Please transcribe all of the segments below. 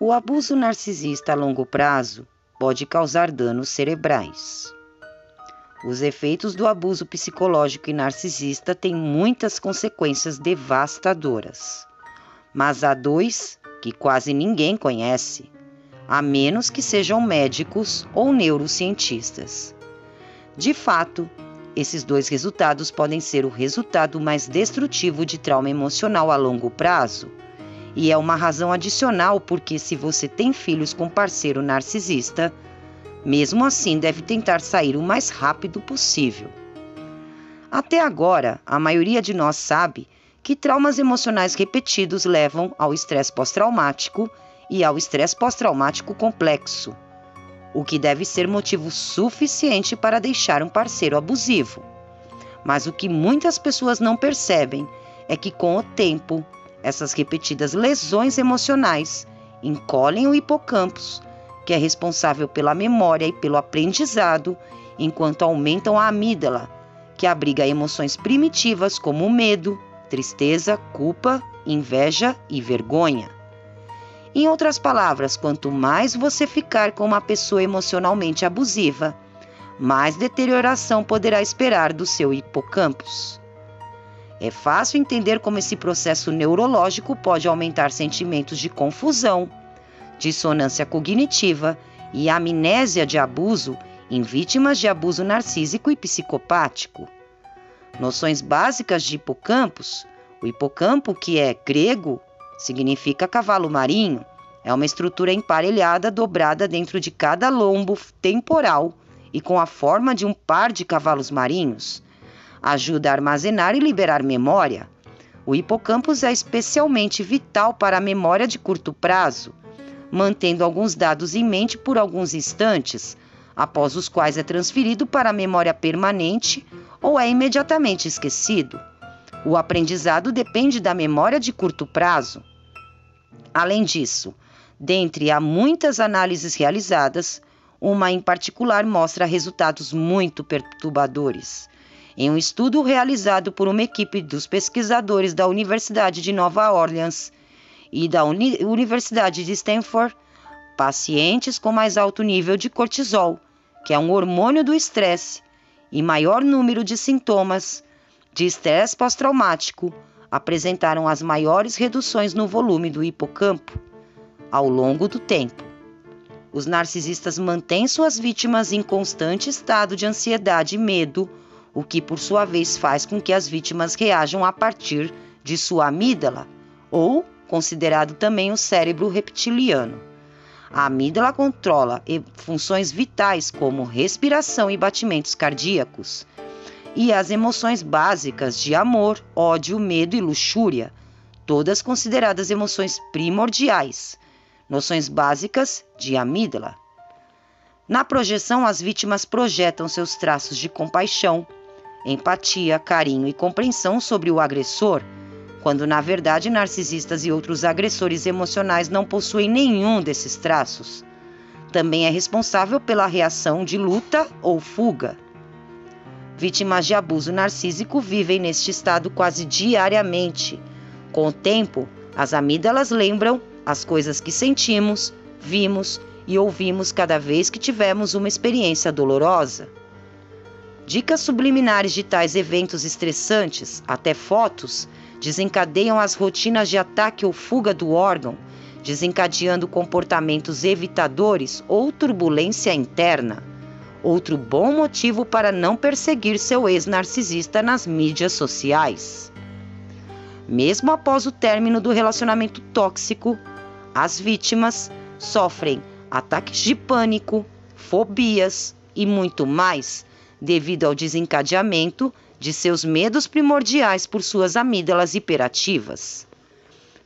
O abuso narcisista a longo prazo pode causar danos cerebrais. Os efeitos do abuso psicológico e narcisista têm muitas consequências devastadoras. Mas há dois que quase ninguém conhece, a menos que sejam médicos ou neurocientistas. De fato, esses dois resultados podem ser o resultado mais destrutivo de trauma emocional a longo prazo, e é uma razão adicional porque, se você tem filhos com parceiro narcisista, mesmo assim deve tentar sair o mais rápido possível. Até agora, a maioria de nós sabe que traumas emocionais repetidos levam ao estresse pós-traumático e ao estresse pós-traumático complexo, o que deve ser motivo suficiente para deixar um parceiro abusivo. Mas o que muitas pessoas não percebem é que, com o tempo, essas repetidas lesões emocionais encolhem o hippocampus, que é responsável pela memória e pelo aprendizado, enquanto aumentam a amígdala, que abriga emoções primitivas como medo, tristeza, culpa, inveja e vergonha. Em outras palavras, quanto mais você ficar com uma pessoa emocionalmente abusiva, mais deterioração poderá esperar do seu hippocampus. É fácil entender como esse processo neurológico pode aumentar sentimentos de confusão, dissonância cognitiva e amnésia de abuso em vítimas de abuso narcísico e psicopático. Noções básicas de hippocampus. O hipocampo, que é grego, significa cavalo marinho, é uma estrutura emparelhada dobrada dentro de cada lombo temporal e com a forma de um par de cavalos marinhos. Ajuda a armazenar e liberar memória. O hipocampus é especialmente vital para a memória de curto prazo, mantendo alguns dados em mente por alguns instantes, após os quais é transferido para a memória permanente ou é imediatamente esquecido. O aprendizado depende da memória de curto prazo. Além disso, dentre as muitas análises realizadas, uma em particular mostra resultados muito perturbadores. Em um estudo realizado por uma equipe dos pesquisadores da Universidade de Nova Orleans e da Universidade de Stanford, pacientes com mais alto nível de cortisol, que é um hormônio do estresse, e maior número de sintomas de estresse pós-traumático, apresentaram as maiores reduções no volume do hipocampo ao longo do tempo. Os narcisistas mantêm suas vítimas em constante estado de ansiedade e medo, o que por sua vez faz com que as vítimas reajam a partir de sua amígdala, ou considerado também o cérebro reptiliano. A amígdala controla funções vitais como respiração e batimentos cardíacos, e as emoções básicas de amor, ódio, medo e luxúria, todas consideradas emoções primordiais, noções básicas de amígdala. Na projeção, as vítimas projetam seus traços de compaixão, empatia, carinho e compreensão sobre o agressor, quando na verdade narcisistas e outros agressores emocionais não possuem nenhum desses traços. Também é responsável pela reação de luta ou fuga. Vítimas de abuso narcísico vivem neste estado quase diariamente. Com o tempo, as amígdalas lembram as coisas que sentimos, vimos e ouvimos cada vez que tivemos uma experiência dolorosa. Dicas subliminares de tais eventos estressantes, até fotos, desencadeiam as rotinas de ataque ou fuga do órgão, desencadeando comportamentos evitadores ou turbulência interna. Outro bom motivo para não perseguir seu ex-narcisista nas mídias sociais. Mesmo após o término do relacionamento tóxico, as vítimas sofrem ataques de pânico, fobias e muito mais, devido ao desencadeamento de seus medos primordiais por suas amígdalas hiperativas.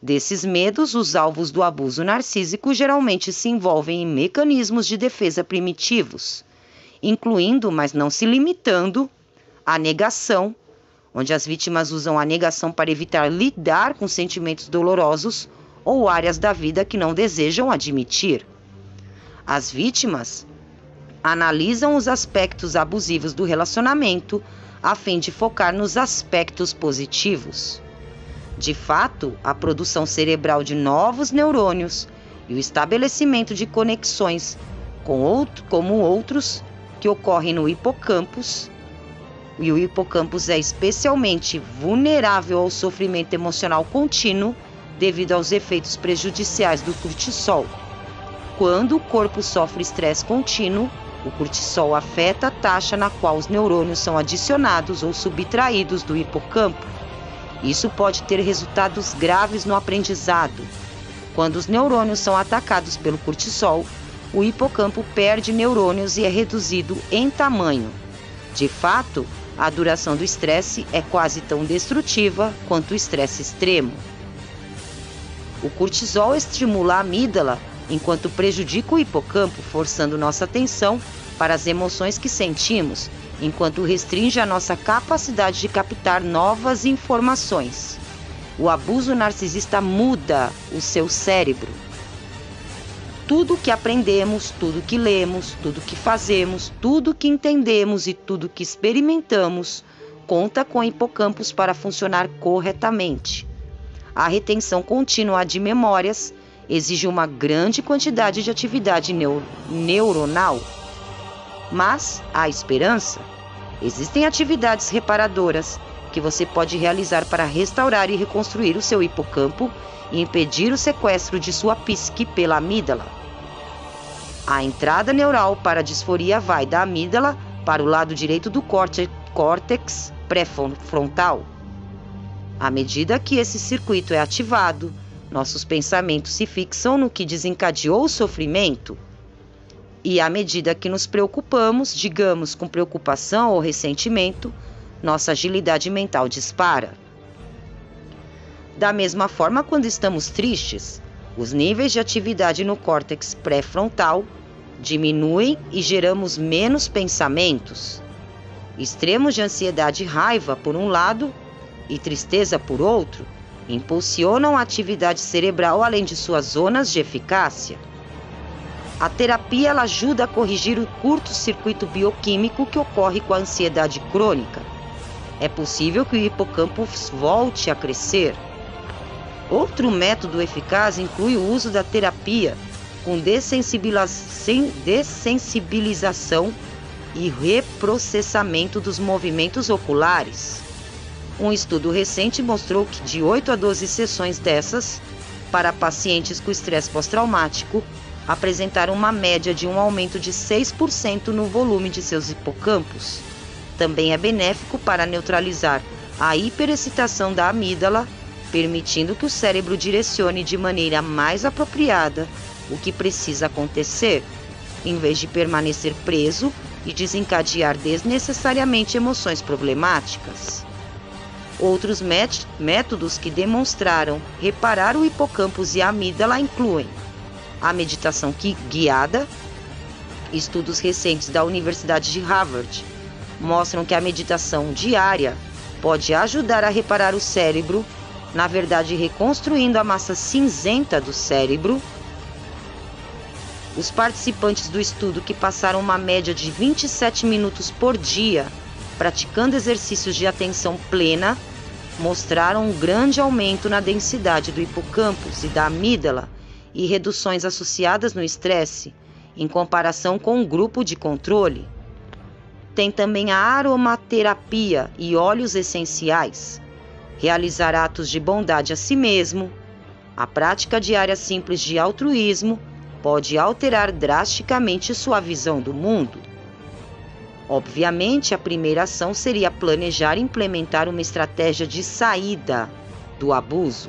Desses medos, os alvos do abuso narcísico geralmente se envolvem em mecanismos de defesa primitivos, incluindo, mas não se limitando, a negação, onde as vítimas usam a negação para evitar lidar com sentimentos dolorosos ou áreas da vida que não desejam admitir. As vítimas analisam os aspectos abusivos do relacionamento a fim de focar nos aspectos positivos. De fato, a produção cerebral de novos neurônios e o estabelecimento de conexões como outros que ocorrem no hipocampus. E o hipocampus é especialmente vulnerável ao sofrimento emocional contínuo devido aos efeitos prejudiciais do cortisol. Quando o corpo sofre estresse contínuo, o cortisol afeta a taxa na qual os neurônios são adicionados ou subtraídos do hipocampo. Isso pode ter resultados graves no aprendizado. Quando os neurônios são atacados pelo cortisol, o hipocampo perde neurônios e é reduzido em tamanho. De fato, a duração do estresse é quase tão destrutiva quanto o estresse extremo. O cortisol estimula a amígdala, enquanto prejudica o hipocampo, forçando nossa atenção para as emoções que sentimos, enquanto restringe a nossa capacidade de captar novas informações. O abuso narcisista muda o seu cérebro. Tudo que aprendemos, tudo que lemos, tudo que fazemos, tudo que entendemos e tudo que experimentamos conta com hipocampos para funcionar corretamente. A retenção contínua de memórias exige uma grande quantidade de atividade neuronal. Mas há esperança. Existem atividades reparadoras que você pode realizar para restaurar e reconstruir o seu hipocampo e impedir o sequestro de sua psique pela amígdala. A entrada neural para a disforia vai da amígdala para o lado direito do córtex pré-frontal. À medida que esse circuito é ativado, nossos pensamentos se fixam no que desencadeou o sofrimento. E à medida que nos preocupamos, digamos com preocupação ou ressentimento, nossa agilidade mental dispara. Da mesma forma, quando estamos tristes, os níveis de atividade no córtex pré-frontal diminuem e geramos menos pensamentos. Extremos de ansiedade e raiva por um lado e tristeza por outro impulsionam a atividade cerebral além de suas zonas de eficácia. A terapia ela ajuda a corrigir o curto-circuito bioquímico que ocorre com a ansiedade crônica. É possível que o hipocampo volte a crescer. Outro método eficaz inclui o uso da terapia com dessensibilização e reprocessamento dos movimentos oculares. Um estudo recente mostrou que de 8 a 12 sessões dessas, para pacientes com estresse pós-traumático, apresentaram uma média de um aumento de 6% no volume de seus hipocampos. Também é benéfico para neutralizar a hiperexcitação da amígdala, permitindo que o cérebro direcione de maneira mais apropriada o que precisa acontecer, em vez de permanecer preso e desencadear desnecessariamente emoções problemáticas. Outros métodos que demonstraram reparar o hipocampus e a amígdala incluem a meditação guiada. Estudos recentes da Universidade de Harvard mostram que a meditação diária pode ajudar a reparar o cérebro, na verdade reconstruindo a massa cinzenta do cérebro. Os participantes do estudo, que passaram uma média de 27 minutos por dia praticando exercícios de atenção plena, mostraram um grande aumento na densidade do hipocampus e da amígdala e reduções associadas no estresse, em comparação com um grupo de controle. Tem também a aromaterapia e óleos essenciais, realizar atos de bondade a si mesmo. A prática diária simples de altruísmo pode alterar drasticamente sua visão do mundo. Obviamente, a primeira ação seria planejar e implementar uma estratégia de saída do abuso.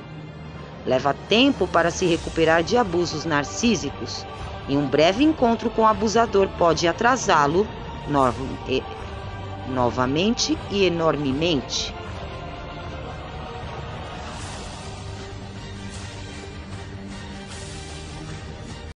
Leva tempo para se recuperar de abusos narcísicos e um breve encontro com o abusador pode atrasá-lo novamente e enormemente.